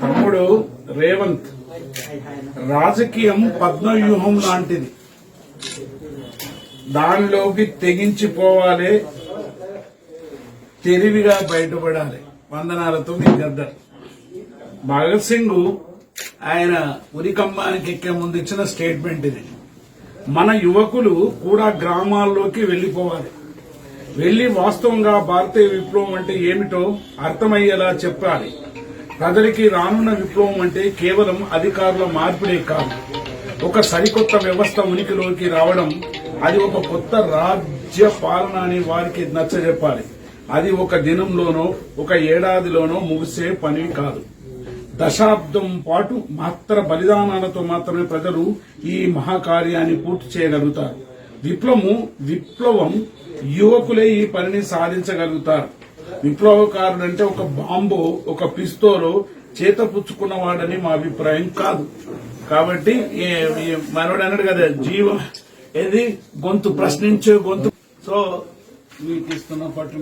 తమ్ముడు రేవంత్ రాజకీయం పద్మవ్యూహం లాంటిది. దానిలోకి తెగించిపోవాలి, తెలివిగా బయటపడాలి. వందనాలతో మీ గద్దర్. భగత్ సింగ్ ఆయన ఉరికంబానికి ఎక్కే ముందు ఇచ్చిన స్టేట్మెంట్ ఇది. మన యువకులు కూడా గ్రామాల్లోకి వెళ్లిపోవాలి, వెళ్లి వాస్తవంగా భారతీయ విప్లవం అంటే ఏమిటో అర్థమయ్యేలా చెప్పాలి. ప్రజలకి రానున్న విప్లవం అంటే కేవలం అధికారుల మార్పిడే కాదు, ఒక సరికొత్త వ్యవస్థ ఉనికిలోకి రావడం. అది ఒక కొత్త రాజ్య పాలన అని వారికి నచ్చజెప్పాలి. అది ఒక దినంలోనో ఒక ఏడాదిలోనో ముగిసే పని కాదు. దశాబ్దం పాటు మాత్ర బలిదానాలతో మాత్రమే ప్రజలు ఈ మహాకార్యాన్ని పూర్తి చేయగలుగుతారు. విప్లవం యువకులే ఈ పనిని సాధించగలుగుతారు. విప్లవకారుడంటే ఒక బాంబో ఒక పిస్తోలో చేతపుచ్చుకున్నవాడని మా అభిప్రాయం కాదు. కాబట్టి మనోడు అన్నాడు కదా, జీవం ఏది గొంతు ప్రశ్నించే గొంతు. సో మీకు ఇస్తున్న పట్టు